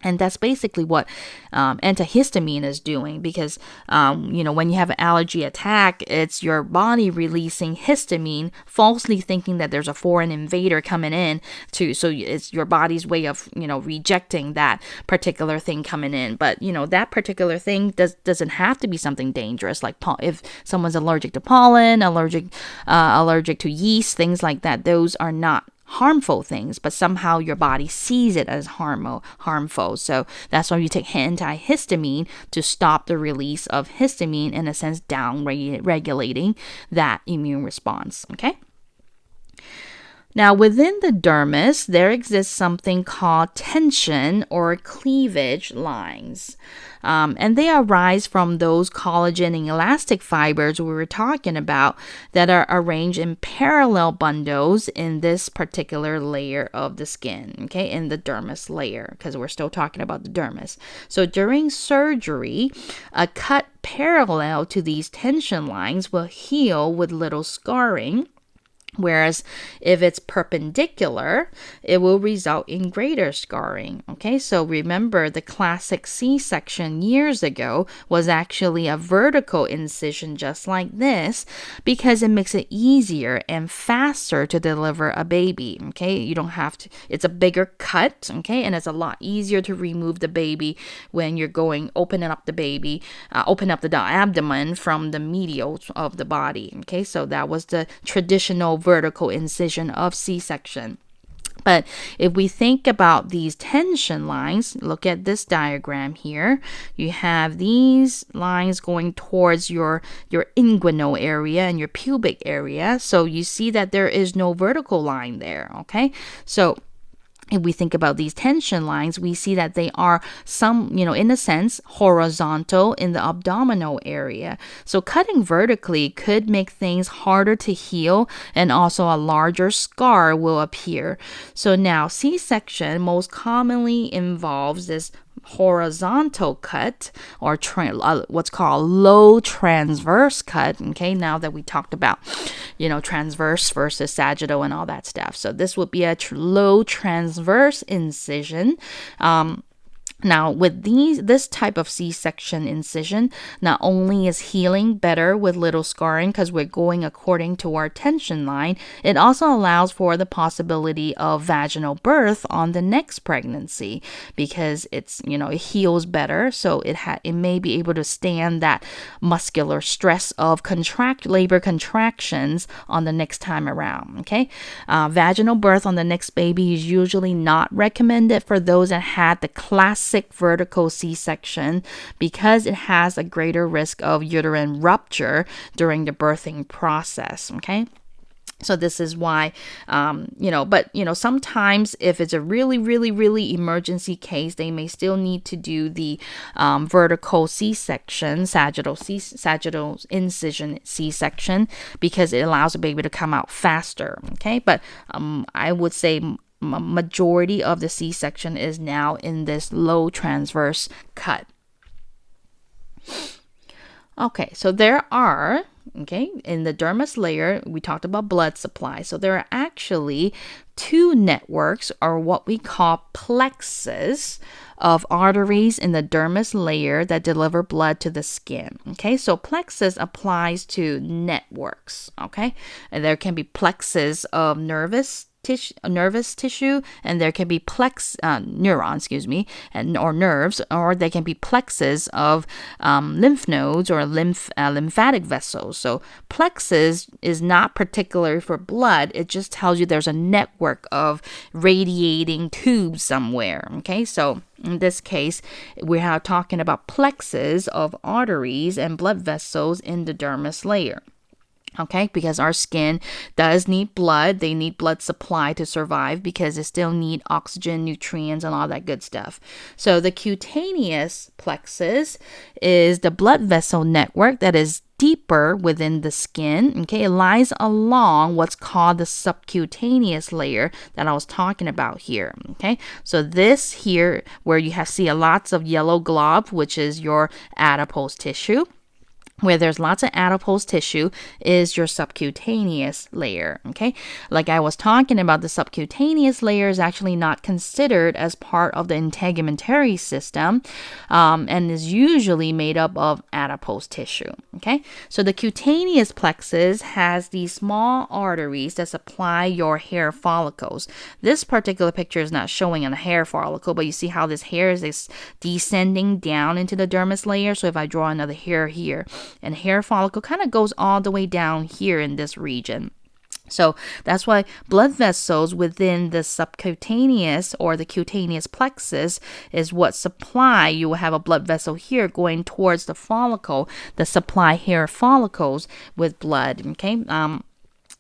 And that's basically what antihistamine is doing, because, when you have an allergy attack, it's your body releasing histamine, falsely thinking that there's a foreign invader coming in so it's your body's way of, rejecting that particular thing coming in. But, that particular thing doesn't have to be something dangerous. Like if someone's allergic to pollen, allergic to yeast, things like that, those are not harmful things, but somehow your body sees it as harmful. So that's why you take antihistamine to stop the release of histamine, in a sense down regulating that immune response. Okay. Now, within the dermis, there exists something called tension or cleavage lines. And they arise from those collagen and elastic fibers we were talking about that are arranged in parallel bundles in this particular layer of the skin, okay, in the dermis layer, because we're still talking about the dermis. So during surgery, a cut parallel to these tension lines will heal with little scarring. Whereas if it's perpendicular, it will result in greater scarring. Okay, so remember the classic C-section years ago was actually a vertical incision just like this, because it makes it easier and faster to deliver a baby. Okay, you don't have to, it's a bigger cut, okay, and it's a lot easier to remove the baby when you're opening up the abdomen from the medial of the body. Okay, so that was the traditional vertical incision of C-section. But if we think about these tension lines, look at this diagram here. You have these lines going towards your inguinal area and your pubic area. So you see that there is no vertical line there, okay? So if we think about these tension lines, we see that they are in a sense, horizontal in the abdominal area. So cutting vertically could make things harder to heal, and also a larger scar will appear. So now C-section most commonly involves this horizontal cut, or what's called low transverse cut. Okay, now that we talked about transverse versus sagittal and all that stuff, so this would be a low transverse incision. Now, with this type of C-section incision, not only is healing better with little scarring because we're going according to our tension line, it also allows for the possibility of vaginal birth on the next pregnancy, because it heals better, so it may be able to stand that muscular stress of labor contractions on the next time around. Okay, vaginal birth on the next baby is usually not recommended for those that had the classic vertical C-section, because it has a greater risk of uterine rupture during the birthing process. Okay. So this is why, sometimes if it's a really, really, really emergency case, they may still need to do the vertical C-section, sagittal incision C-section, because it allows the baby to come out faster. Okay. But I would say majority of the C-section is now in this low transverse cut. Okay, so there are, in the dermis layer, we talked about blood supply. So there are actually two networks, or what we call plexus, of arteries in the dermis layer that deliver blood to the skin. Okay, so plexus applies to networks. Okay, and there can be plexus of nervous tissue, and there can be neurons, or nerves, or they can be plexus of lymph nodes or lymphatic vessels. So plexus is not particular for blood, it just tells you there's a network of radiating tubes somewhere. Okay, so in this case, we are talking about plexus of arteries and blood vessels in the dermis layer. Okay, because our skin does need blood. They need blood supply to survive, because they still need oxygen, nutrients, and all that good stuff. So the cutaneous plexus is the blood vessel network that is deeper within the skin. Okay, it lies along what's called the subcutaneous layer that I was talking about here. Okay, so this here, where you see lots of yellow glob, which is your adipose tissue. where there's lots of adipose tissue is your subcutaneous layer, okay? Like I was talking about, the subcutaneous layer is actually not considered as part of the integumentary system and is usually made up of adipose tissue, okay? So the cutaneous plexus has these small arteries that supply your hair follicles. This particular picture is not showing a hair follicle, but you see how this hair is descending down into the dermis layer. So if I draw another hair here, and hair follicle kind of goes all the way down here in this region. So that's why blood vessels within the subcutaneous or the cutaneous plexus is what supply. You will have a blood vessel here going towards the follicle, the supply hair follicles with blood, okay?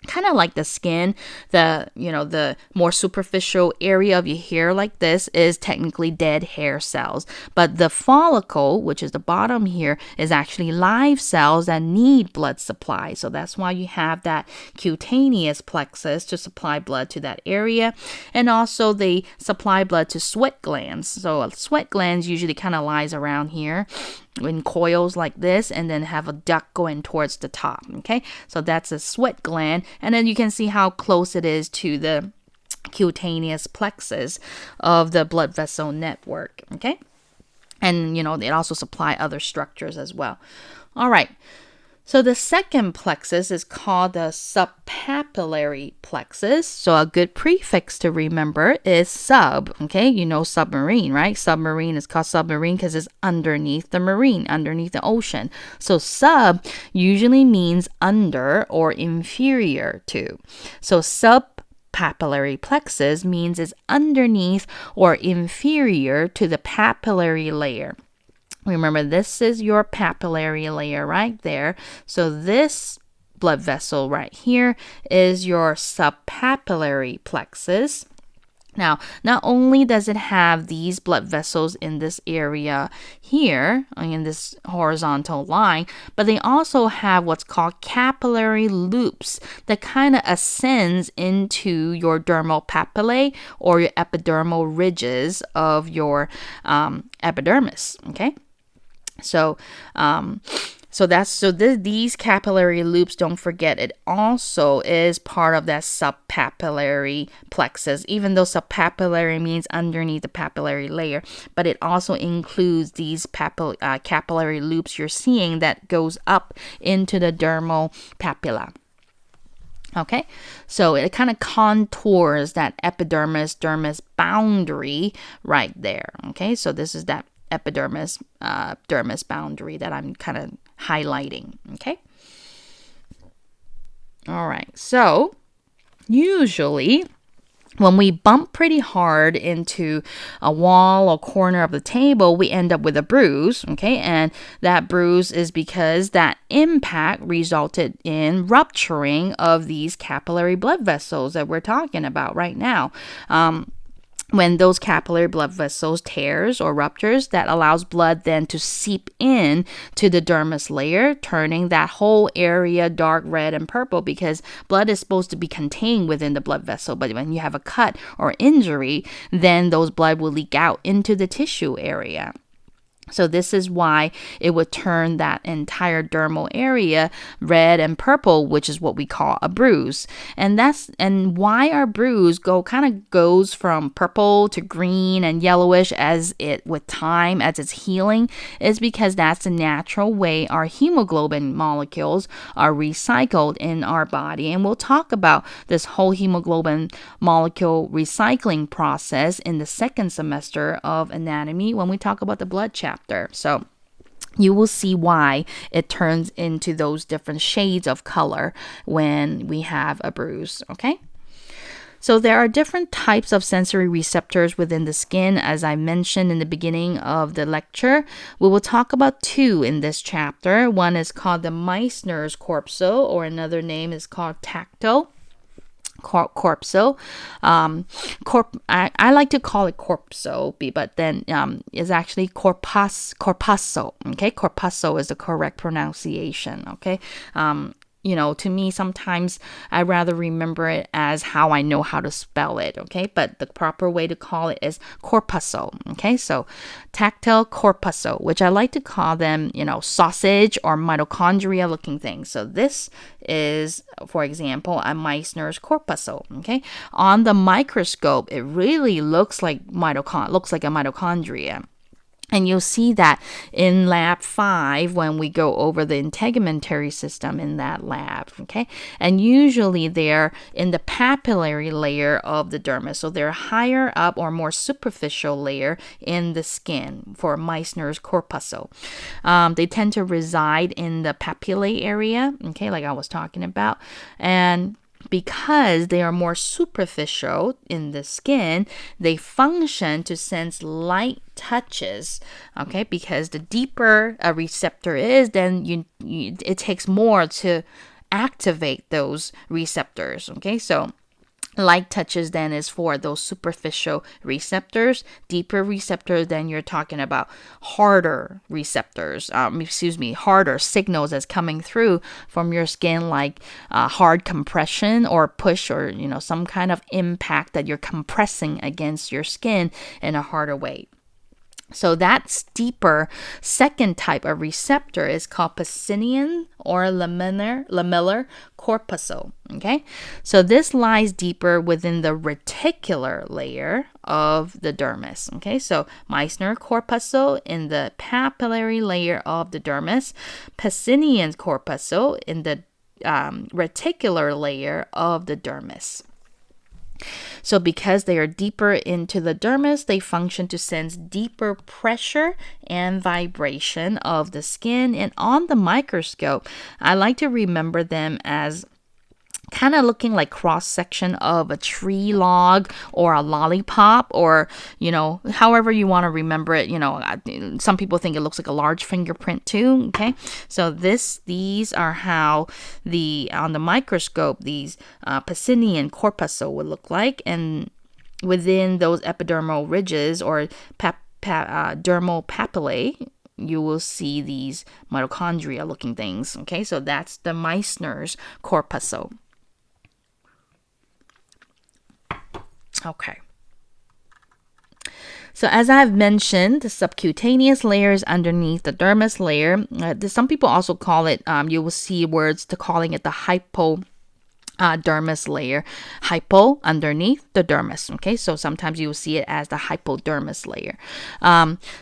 Kind of like the skin, the more superficial area of your hair like this is technically dead hair cells. But the follicle, which is the bottom here, is actually live cells that need blood supply. So that's why you have that cutaneous plexus to supply blood to that area. And also they supply blood to sweat glands. So sweat glands usually kind of lies around here in coils like this, and then have a duct going towards the top, okay? So that's a sweat gland, and then you can see how close it is to the cutaneous plexus of the blood vessel network, okay? And, it also supply other structures as well. All right. So the second plexus is called the subpapillary plexus. So a good prefix to remember is sub, okay? Submarine, right? Submarine is called submarine because it's underneath the marine, underneath the ocean. So sub usually means under or inferior to. So subpapillary plexus means it's underneath or inferior to the papillary layer. Remember, this is your papillary layer right there. So this blood vessel right here is your subpapillary plexus. Now, not only does it have these blood vessels in this area here, in this horizontal line, but they also have what's called capillary loops that kind of ascends into your dermal papillae or your epidermal ridges of your epidermis, okay? These capillary loops, don't forget, it also is part of that subpapillary plexus, even though subpapillary means underneath the papillary layer, but it also includes these capillary loops you're seeing that goes up into the dermal papilla. Okay, so it kind of contours that epidermis-dermis boundary right there. Okay, so this is that epidermis dermis boundary that I'm kind of highlighting. Okay, all right, so usually when we bump pretty hard into a wall or corner of the table, we end up with a bruise, okay? And that bruise is because that impact resulted in rupturing of these capillary blood vessels that we're talking about right now. When those capillary blood vessels tears or ruptures, that allows blood then to seep in to the dermis layer, turning that whole area dark red and purple, because blood is supposed to be contained within the blood vessel. But when you have a cut or injury, then those blood will leak out into the tissue area. So this is why it would turn that entire dermal area red and purple, which is what we call a bruise. And why our bruise goes from purple to green and yellowish with time as it's healing, is because that's the natural way our hemoglobin molecules are recycled in our body. And we'll talk about this whole hemoglobin molecule recycling process in the second semester of anatomy when we talk about the blood chapter. So you will see why it turns into those different shades of color when we have a bruise, okay? So there are different types of sensory receptors within the skin, as I mentioned in the beginning of the lecture. We will talk about two in this chapter. One is called the Meissner's corpuscle, or another name is called tactile corpuscle. I like to call it corpuscle, but then it's actually corpuscle. Okay, corpuscle is the correct pronunciation. Okay, to me, sometimes I rather remember it as how I know how to spell it, okay? But the proper way to call it is corpuscle, okay? So tactile corpuscle, which I like to call them, sausage or mitochondria looking things. So this is, for example, a Meissner's corpuscle, okay? On the microscope, it really looks like a mitochondria. And you'll see that in lab 5 when we go over the integumentary system in that lab, okay? And usually they're in the papillary layer of the dermis. So they're higher up or more superficial layer in the skin for Meissner's corpuscle. They tend to reside in the papillae area, okay, like I was talking about. And because they are more superficial in the skin, they function to sense light touches, okay? Because the deeper a receptor is, then it takes more to activate those receptors, okay? So light touches then is for those superficial receptors. Deeper receptors, then you're talking about harder receptors, harder signals that's coming through from your skin, like hard compression or push, or some kind of impact that you're compressing against your skin in a harder way. So that steeper second type of receptor is called Pacinian or lamellar corpuscle, okay? So this lies deeper within the reticular layer of the dermis, okay? So Meissner corpuscle in the papillary layer of the dermis, Pacinian corpuscle in the reticular layer of the dermis. So because they are deeper into the dermis, they function to sense deeper pressure and vibration of the skin. And on the microscope, I like to remember them as kind of looking like cross-section of a tree log or a lollipop, or however you want to remember it. Some people think it looks like a large fingerprint too, okay? So these are how on the microscope these Pacinian corpuscle would look like, and within those epidermal ridges or dermal papillae, you will see these mitochondria looking things, okay? So that's the Meissner's corpuscle. Okay. So as I've mentioned, the subcutaneous layer is underneath the dermis layer. Some people also call it, you will see words to calling it the hypodermis layer. Hypo, underneath the dermis, okay? So sometimes you will see it as the hypodermis layer.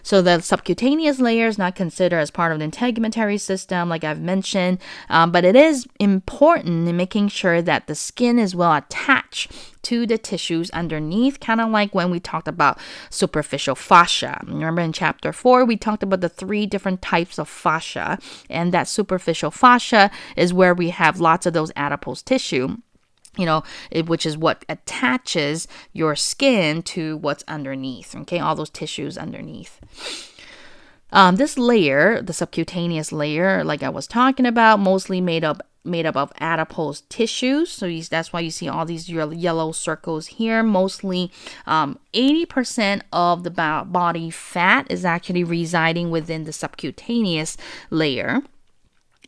So the subcutaneous layer is not considered as part of the integumentary system, like I've mentioned, but it is important in making sure that the skin is well attached to the tissues underneath, kind of like when we talked about superficial fascia. Remember in chapter 4, we talked about the 3 different types of fascia, and that superficial fascia is where we have lots of those adipose tissue, which is what attaches your skin to what's underneath, okay, all those tissues underneath. This layer, the subcutaneous layer, like I was talking about, mostly made up of adipose tissues. So that's why you see all these yellow circles here. Mostly 80% of the body fat is actually residing within the subcutaneous layer.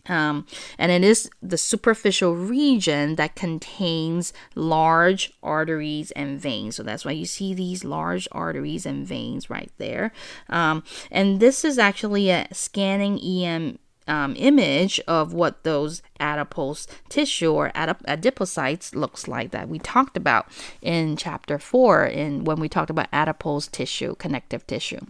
And it is the superficial region that contains large arteries and veins. So that's why you see these large arteries and veins right there. And this is actually a scanning EM image of what those adipose tissue or adipocytes looks like that we talked about in chapter 4 when we talked about adipose tissue, connective tissue.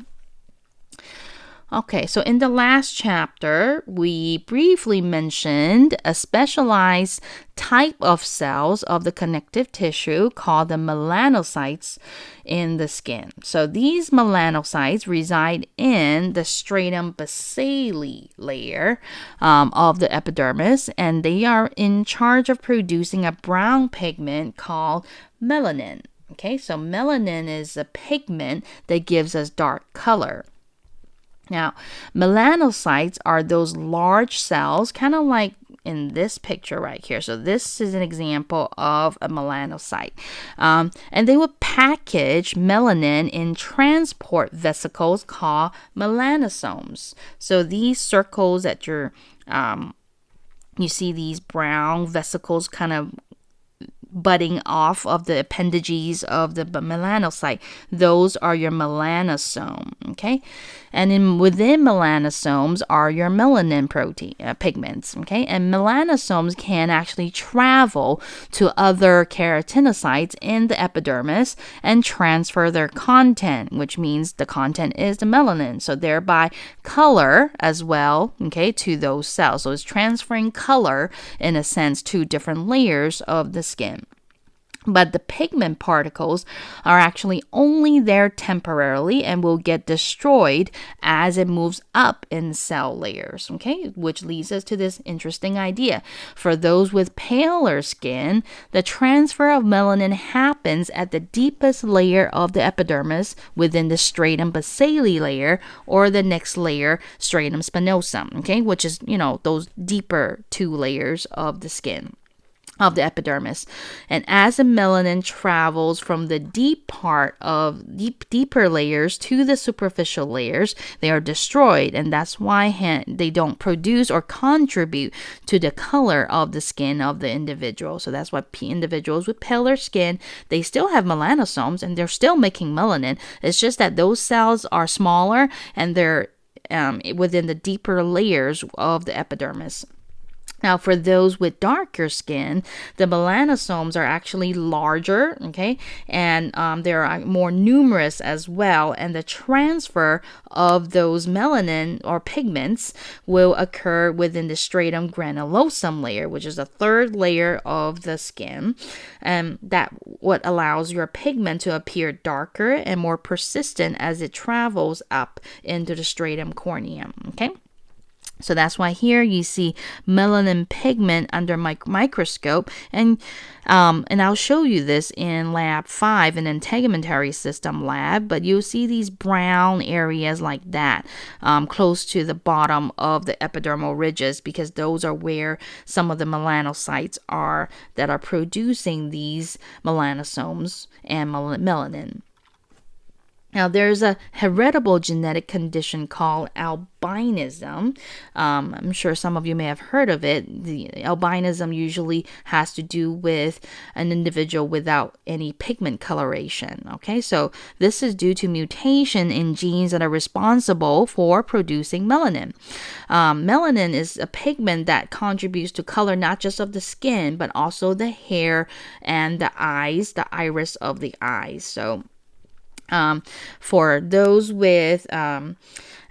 Okay, so in the last chapter, we briefly mentioned a specialized type of cells of the connective tissue called the melanocytes in the skin. So these melanocytes reside in the stratum basale layer of the epidermis, and they are in charge of producing a brown pigment called melanin. Okay, so melanin is a pigment that gives us dark color. Now, melanocytes are those large cells, kind of like in this picture right here. So this is an example of a melanocyte. And they will package melanin in transport vesicles called melanosomes. So these circles that you're You see these brown vesicles kind of budding off of the appendages of the melanocyte. Those are your melanosome, okay? And within melanosomes are your melanin protein pigments, okay? And melanosomes can actually travel to other keratinocytes in the epidermis and transfer their content, which means the content is the melanin, so thereby color as well, okay, to those cells. So it's transferring color in a sense to different layers of the skin. But the pigment particles are actually only there temporarily and will get destroyed as it moves up in cell layers, okay? Which leads us to this interesting idea. For those with paler skin, the transfer of melanin happens at the deepest layer of the epidermis within the stratum basale layer, or the next layer, stratum spinosum, okay? Which is, those deeper 2 layers of the skin of the epidermis. And as the melanin travels from the deeper layers to the superficial layers, they are destroyed, and that's why they don't produce or contribute to the color of the skin of the individual. So that's why individuals with paler skin, they still have melanosomes and they're still making melanin. It's just that those cells are smaller and they're within the deeper layers of the epidermis. Now, for those with darker skin, the melanosomes are actually larger, okay, and they are more numerous as well, and the transfer of those melanin or pigments will occur within the stratum granulosum layer, which is the 3rd layer of the skin, and that what allows your pigment to appear darker and more persistent as it travels up into the stratum corneum, okay? So that's why here you see melanin pigment under microscope, and I'll show you this in lab 5, an integumentary system lab, but you'll see these brown areas like that close to the bottom of the epidermal ridges, because those are where some of the melanocytes are that are producing these melanosomes and melanin. Now, there's a heritable genetic condition called albinism. I'm sure some of you may have heard of it. The albinism usually has to do with an individual without any pigment coloration. Okay, so this is due to mutation in genes that are responsible for producing melanin. Melanin is a pigment that contributes to color not just of the skin, but also the hair and the eyes, the iris of the eyes. So for those with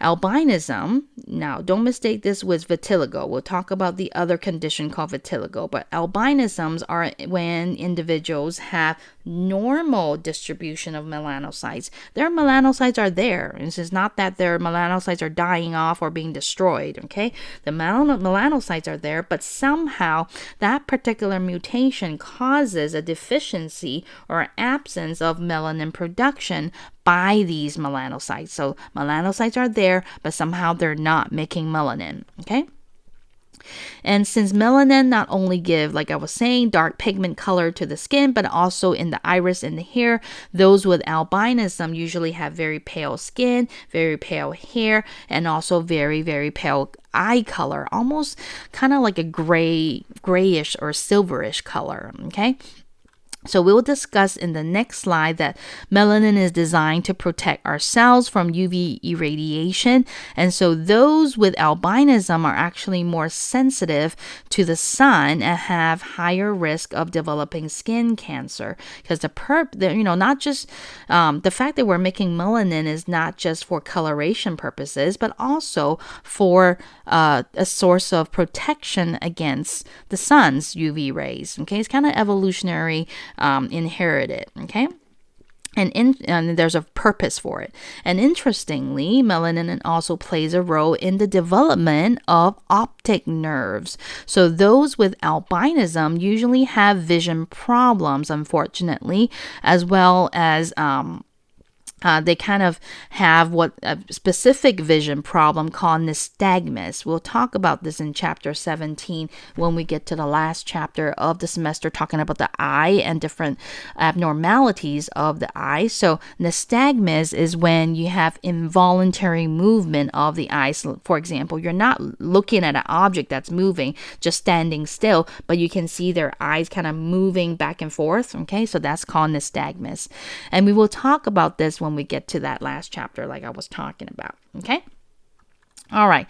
albinism, now don't mistake this with vitiligo. We'll talk about the other condition called vitiligo, but albinisms are when individuals have normal distribution of melanocytes. Their melanocytes are there. This is not that their melanocytes are dying off or being destroyed, okay? The melanocytes are there, but somehow that particular mutation causes a deficiency or absence of melanin production by these melanocytes. So melanocytes are there, but somehow they're not making melanin, okay? And since melanin not only give, like I was saying, dark pigment color to the skin, but also in the iris and the hair, those with albinism usually have very pale skin, very pale hair, and also very, very pale eye color, almost kind of like a grayish or silverish color, okay? So we'll discuss in the next slide that melanin is designed to protect our cells from UV irradiation. And so those with albinism are actually more sensitive to the sun and have higher risk of developing skin cancer. Because not just the fact that we're making melanin is not just for coloration purposes, but also for a source of protection against the sun's UV rays. Okay, it's kind of evolutionary. Inherited, okay? And there's a purpose for it. And interestingly, melanin also plays a role in the development of optic nerves. So those with albinism usually have vision problems, unfortunately, as well as they kind of have what a specific vision problem called nystagmus. We'll talk about this in chapter 17 when we get to the last chapter of the semester, talking about the eye and different abnormalities of the eye. So nystagmus is when you have involuntary movement of the eyes. For example, you're not looking at an object that's moving, just standing still, but you can see their eyes kind of moving back and forth. Okay, so that's called nystagmus. And we will talk about this when we get to that last chapter, like I was talking about. Okay. All right.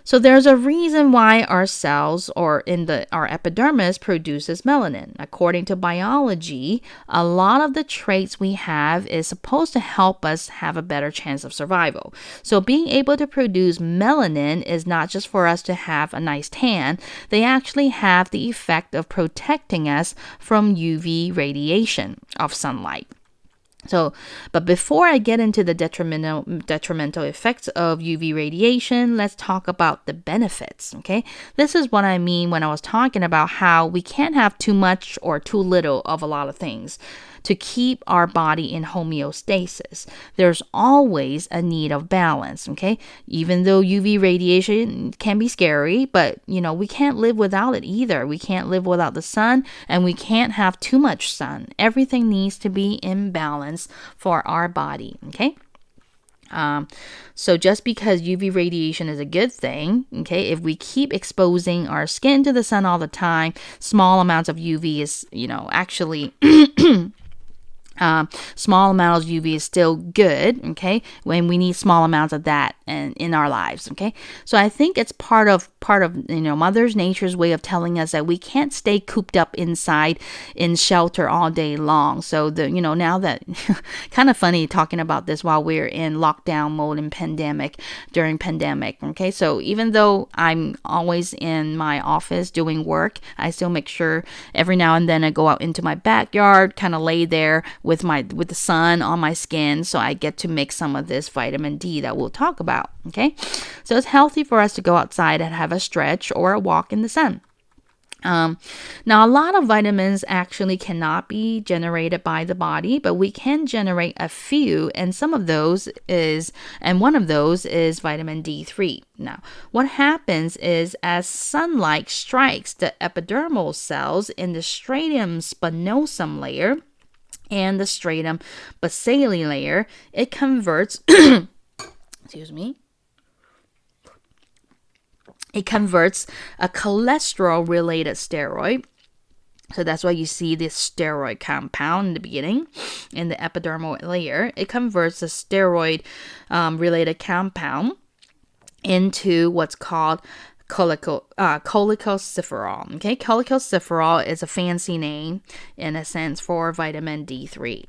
So there's a reason why our cells or our epidermis produces melanin. According to biology, a lot of the traits we have is supposed to help us have a better chance of survival. So being able to produce melanin is not just for us to have a nice tan. They actually have the effect of protecting us from UV radiation of sunlight. So, but before I get into the detrimental effects of UV radiation, let's talk about the benefits, okay? This is what I mean when I was talking about how we can't have too much or too little of a lot of things to keep our body in homeostasis. There's always a need of balance, okay? Even though UV radiation can be scary, but we can't live without it either. We can't live without the sun, and we can't have too much sun. Everything needs to be in balance for our body, okay? So just because UV radiation is a good thing, okay, if we keep exposing our skin to the sun all the time, small amounts of UV is, actually small amounts of UV is still good, okay, when we need small amounts of that in our lives, okay. So I think it's part of Mother Nature's way of telling us that we can't stay cooped up inside in shelter all day long. So now that kind of funny talking about this while we're in lockdown mode and during pandemic, okay. So even though I'm always in my office doing work, I still make sure every now and then I go out into my backyard, kind of lay there with the sun on my skin, so I get to make some of this vitamin D that we'll talk about, okay? So it's healthy for us to go outside and have a stretch or a walk in the sun. Now, a lot of vitamins actually cannot be generated by the body, but we can generate a few, and one of those is vitamin D3. Now, what happens is as sunlight strikes the epidermal cells in the stratum spinosum layer and the stratum basale layer, it converts excuse me. It converts a cholesterol-related steroid. So that's why you see this steroid compound in the beginning, in the epidermal layer. It converts a steroid related compound into what's called cholecalciferol. Okay, cholecalciferol is a fancy name in a sense for vitamin D3.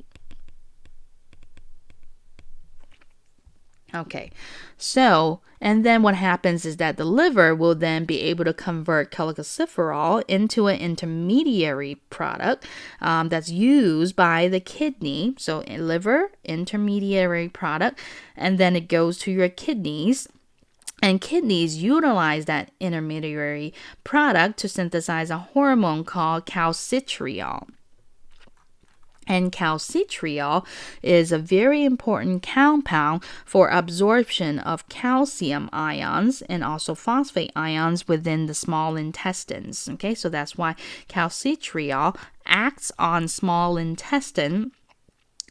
Okay, so, and then what happens is that the liver will then be able to convert cholecalciferol into an intermediary product that's used by the kidney. So, liver, intermediary product, and then it goes to your kidneys. And kidneys utilize that intermediary product to synthesize a hormone called calcitriol. And calcitriol is a very important compound for absorption of calcium ions and also phosphate ions within the small intestines. Okay, so that's why calcitriol acts on small intestine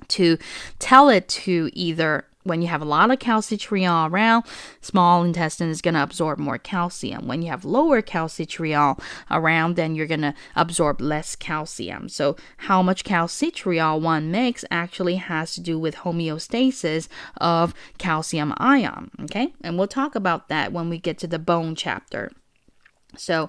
to tell it to either, when you have a lot of calcitriol around, small intestine is going to absorb more calcium. When you have lower calcitriol around, then you're going to absorb less calcium. So how much calcitriol one makes actually has to do with homeostasis of calcium ion, okay? And we'll talk about that when we get to the bone chapter. So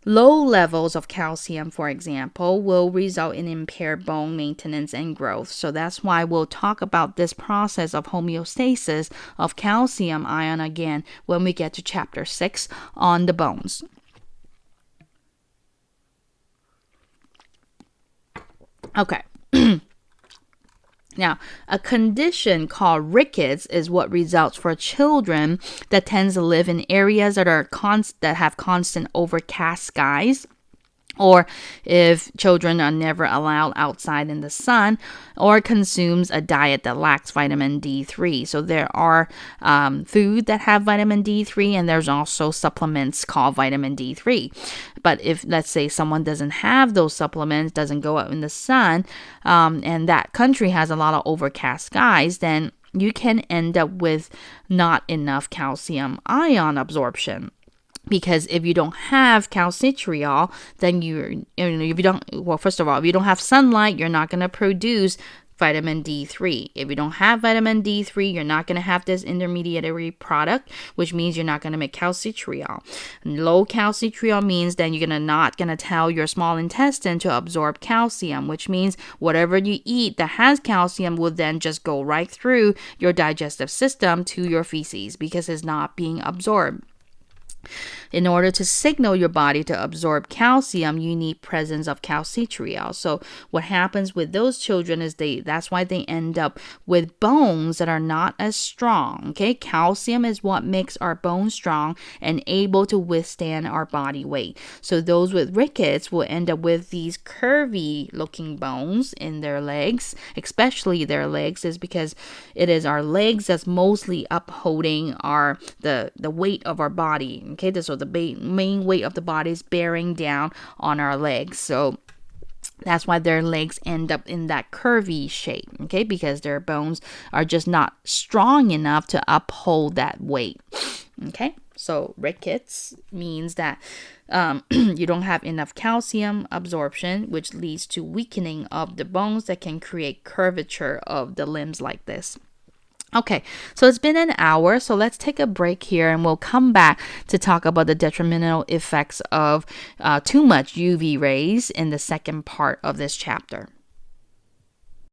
low levels of calcium, for example, will result in impaired bone maintenance and growth. So that's why we'll talk about this process of homeostasis of calcium ion again when we get to chapter 6 on the bones. Okay. Now, a condition called rickets is what results for children that tends to live in areas that have constant overcast skies or if children are never allowed outside in the sun, or consumes a diet that lacks vitamin D3. So there are food that have vitamin D3, and there's also supplements called vitamin D3. But if, let's say, someone doesn't have those supplements, doesn't go out in the sun, and that country has a lot of overcast skies, then you can end up with not enough calcium ion absorption. Because if you don't have calcitriol, then first of all, if you don't have sunlight, you're not going to produce vitamin D3. If you don't have vitamin D3, you're not going to have this intermediary product, which means you're not going to make calcitriol. Low calcitriol means then you're not going to tell your small intestine to absorb calcium, which means whatever you eat that has calcium will then just go right through your digestive system to your feces because it's not being absorbed. In order to signal your body to absorb calcium, you need presence of calcitriol. So what happens with those children is that's why they end up with bones that are not as strong. Okay, calcium is what makes our bones strong and able to withstand our body weight. So those with rickets will end up with these curvy looking bones in their legs, especially their legs, is because it is our legs that's mostly upholding the weight of our body. Okay, so the main weight of the body is bearing down on our legs. So that's why their legs end up in that curvy shape, okay, because their bones are just not strong enough to uphold that weight. Okay, so rickets means that you don't have enough calcium absorption, which leads to weakening of the bones that can create curvature of the limbs like this. Okay, so it's been an hour, so let's take a break here and we'll come back to talk about the detrimental effects of too much UV rays in the second part of this chapter.